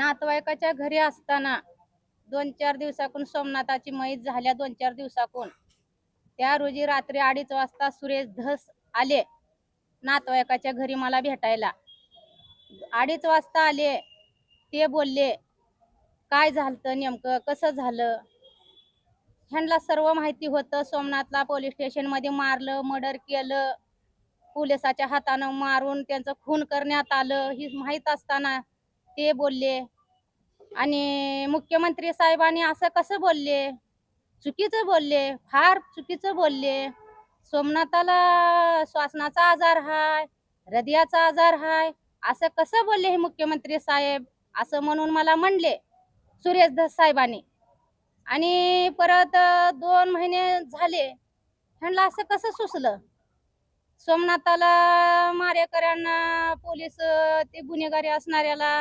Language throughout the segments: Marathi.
नातेवाईकाच्या घरी असताना 2-4 दिवसाकून सोमनाथाची मैत झाल्या 2-4 दिवसाकून त्या रोजी रात्री 2:30 वाजता सुरेश धस आले नातेवाईकाच्या घरी मला भेटायला. 2:30 वाजता आले. ते बोलले काय झालं नेमकं, कसं झालं. ह्यांना सर्व माहिती होतं. सोमनाथला पोलीस स्टेशन मध्ये मारलं, मर्डर केलं, पोलिसाच्या हातानं मारून त्यांचं खून करण्यात आलं ही माहीत असताना ते बोलले. आणि मुख्यमंत्री साहेबांनी असं कसं बोलले, चुकीचं बोलले, फार चुकीचं बोलले. सोमनाथाला श्वासनाचा आजार हाय, हृदयाचा आजार हाय, असं कसं बोलले हे मुख्यमंत्री साहेब, असं म्हणून मला म्हणले सुरेश धस साहेबांनी. आणि परत 2 महिने झाले. ह्यांना असं कसं सुचलं सोमनाथाला मारेकऱ्यांना, पोलीस ते गुन्हेगारी असणाऱ्याला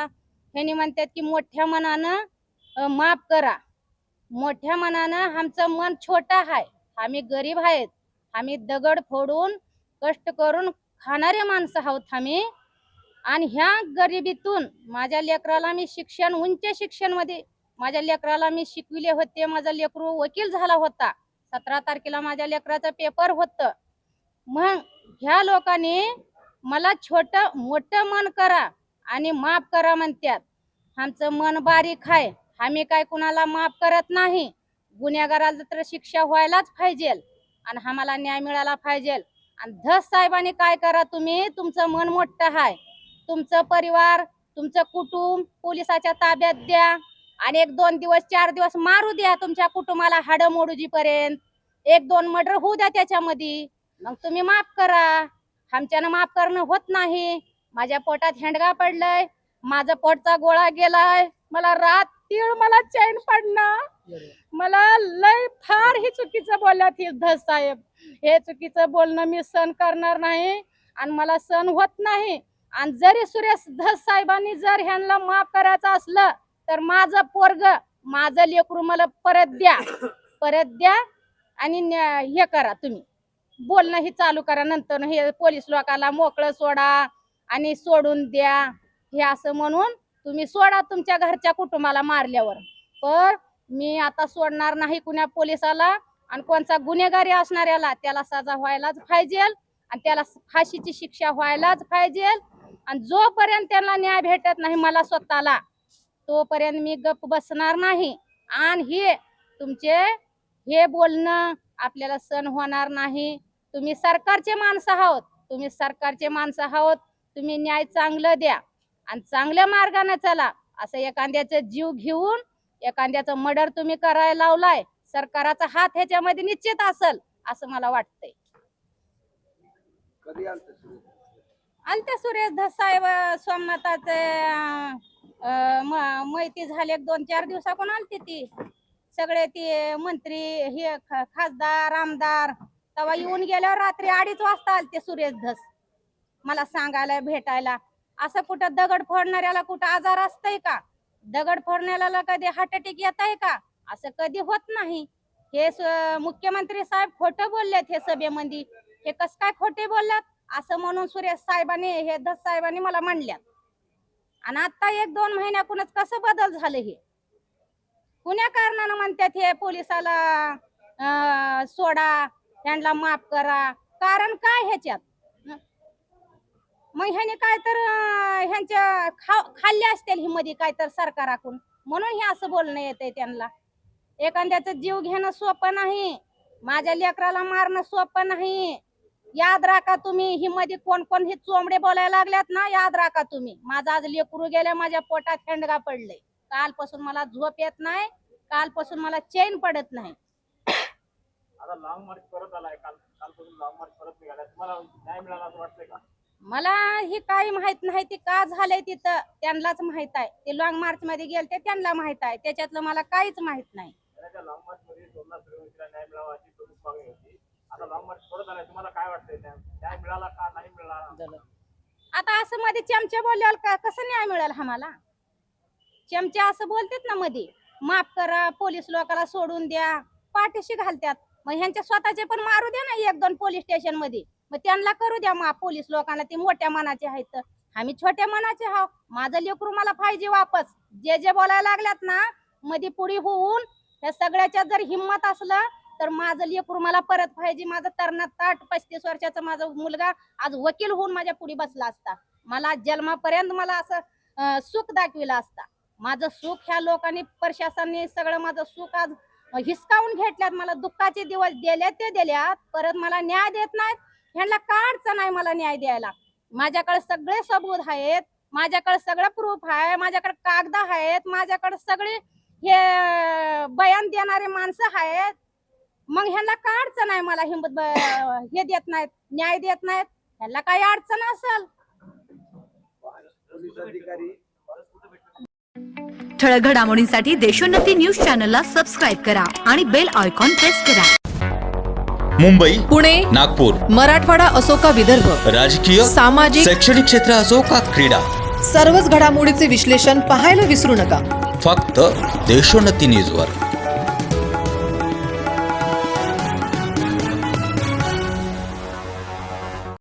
ह्यांनी म्हणतात की मोठ्या मनानं माफ करा. मोठ्या मनानं आमचं मन छोटं आहे, आम्ही गरीब आहेत, आम्ही दगड फोडून कष्ट करून खाणारे माणसं आहोत आम्ही. आणि ह्या गरिबीतून माझ्या लेकराला मी शिक्षण, उच्च शिक्षण मध्ये माझ्या लेकराला मी शिकविले होते. माझा लेकरू वकील झाला होता. 17 तारखेला माझ्या लेकराचा पेपर होतं. मग ह्या लोकांनी मला छोटं मोठं मन करा आणि माफ करा म्हणतात. आमचं मन बारीक आहे, आम्ही काय कुणाला माफ करत नाही. गुन्हेगाराला तर शिक्षा व्हायलाच पाहिजे आणि आम्हाला न्याय मिळाला पाहिजे. आणि धस साहेबांनी काय करा, तुम्ही तुमचं मन मोठं आहे, तुमचं परिवार, तुमचं कुटुंब पोलिसाच्या ताब्यात द्या आणि 1-2 दिवस 4 दिवस मारू द्या तुमच्या कुटुंबाला हाडं मोडूजीपर्यंत. 1-2 मर्डर होऊ द्या त्याच्यामध्ये, मग तुम्ही माफ करा. आमच्यानं माफ करणं होत नाही. माझ्या पोटात हेंडगा पडलंय, माझा पोटचा गोळा गेलाय, मला रात्री मला चैन पडणार. मला लय फार ही चुकीचं बोलल्यात ही धस साहेब. हे चुकीचं बोलणं मी सहन करणार नाही आणि मला सहन होत नाही. आणि जरी सुरेश धस साहेबांनी जर ह्यांना माफ करायचं असलं तर माझं पोरग, माझं लेकरू मला परत द्या आणि हे करा, तुम्ही बोलणं ही चालू करा. नंतर हे पोलीस लोकांना मोकळं सोडा आणि सोडून द्या हे असं म्हणून तुम्ही सोडा तुमच्या घरच्या कुटुंबाला मारल्यावर. पण मी आता सोडणार नाही कुण्या पोलिसाला. आणि कोणता गुन्हेगारी असणाऱ्याला त्याला सजा व्हायलाच पाहिजे आणि त्याला फाशीची शिक्षा व्हायलाच पाहिजे. आणि जोपर्यंत त्यांना न्याय भेटत नाही मला स्वतःला, तोपर्यंत मी गप्प बसणार नाही. आणि हे तुमचे हे बोलणं आपल्याला सहन होणार नाही. तुम्ही सरकारचे माणसं आहोत, तुम्ही सरकारचे माणसं आहोत, तुम्ही न्याय चांगलं द्या आणि चांगल्या मार्गाने चला. असं एखाद्याचं जीव घेऊन एखाद्याचं मर्डर तुम्ही करायला लावलाय, सरकाराचा हात ह्याच्यामध्ये निश्चित असेल असं मला वाटतंय. आलते सुरेश धस साहेब सोमनाथाचे माहिती झाले 2-4 दिवसाकडून आलते ती सगळे ते मंत्री हे खासदार आमदार. तेव्हा येऊन गेल्यावर रात्री 2:30 वाजता आलते सुरेश धस मला सांगायला भेटायला. असं कुठं दगड फोडणाऱ्याला कुठं आजार असतंय का, दगड फोडण्याला कधी हार्ट अटॅक येत आहे का, असं कधी होत नाही. हे मुख्यमंत्री साहेब खोटं बोललेत हे सभेमध्ये, हे कस काय खोटे बोलल्यात असं म्हणून सुरेश साहेबांनी हे धस साहेबांनी मला म्हणल्यात. आणि आता 1-2 महिन्याकूनच कसं बदल झालं हे कुण्या कारणानं म्हणतात हे पोलिसाला सोडा, ह्यांना माफ करा, कारण काय ह्याच्यात. मग ह्याने काय तर ह्यांच्या खाल्ले असतील ही मध्ये काय तर सरकाराकडून, म्हणून हे असं बोलणं येतंय त्यांना. एखाद्याचं जीव घेणं सोपं नाही, माझ्या लेकराला मारणं सोपं नाही. याद राखा तुम्ही, ही मध्ये कोण कोण हे चोंबडे बोलायला लागल्यात ना, याद राखा तुम्ही. माझा आज लेकरू गेल्या, माझ्या पोटात हेंडगा पडले, कालपासून मला झोप येत नाही, कालपासून मला चैन पडत नाही. आता लॉंग मार्च परत आलाय, कालपासून लॉंग मार्च परत निघाला, तुम्हाला न्याय मिळाला असं वाटतंय का? मला ही काही माहित नाही, ती का झालंय तिथं त्यांनाच माहित आहे. ते लॉंग मार्च मध्ये गेलते त्यांना माहित आहे, त्याच्यातलं मला काहीच माहित नाही. लॉंग मार्च मध्ये सोमनाथ सूर्यवंशीला न्याय मिळावा अशी प्रमुख मागणी होती. आता लॉंग मार्च परत आलाय, तुम्हाला काय वाटतंय, न्याय मिळाला का नाही मिळाला? आता असं मध्ये चमचे बोलल्यावर कसं न्याय मिळेल आम्हाला. चमचे असं बोलतात ना मध्ये, माफ करा, पोलीस लोकांना सोडून द्या, पाठीशी घालतात. मग ह्यांच्या स्वतःचे पण मारू द्या ना 1-2 पोलीस स्टेशन मध्ये, मग त्यांना करू द्या माफ पोलीस लोकांना, ते मोठ्या मनाचे आहेत. आम्ही छोट्या मनाचे आहोत. माझं लेकरू मला पाहिजे वापस. जे जे बोलायला लागल्यात ना मध्ये पुढे होऊन त्या सगळ्याच्या जर हिंमत असलं तर माझं लेकरू मला परत पाहिजे. माझं तरणात ताट 35 वर्षाचा माझा मुलगा आज वकील होऊन माझ्या पुढे बसला असता. मला जन्मापर्यंत मला असं सुख दाखविलं असता. माझं सुख ह्या लोकांनी प्रशासनाने सगळं माझं सुख आज हिसकावून घेतल्यात. मला दुःखाचे दिवस दिले ते दिल्यात, परत मला न्याय देत नाहीत. ह्यांना का अडचण आहे मला न्याय द्यायला? माझ्याकडे सगळे सबूत आहेत, माझ्याकडे सगळं प्रूफ आहे, माझ्याकडे कागद आहेत, माझ्याकडे सगळे हे बयान देणारे माणसं आहेत. मग ह्यांना काय अडचण आहे? मला हिंमत हे देत नाहीत, न्याय देत नाहीत. ह्यांना काही अडचण असेल? ठळक घडामोडींसाठी देशोन्नती न्यूज चॅनलला सबस्क्राईब करा आणि बेल आयकॉन प्रेस करा. मुंबई, पुणे, नागपूर, मराठवाडा असो का विदर्भ, राजकीय, सामाजिक, शैक्षणिक क्षेत्र असो का क्रीडा, सर्वच घडामोडीचे विश्लेषण पाहायला विसरू नका. फक्त देशोन्नती न्यूजवर.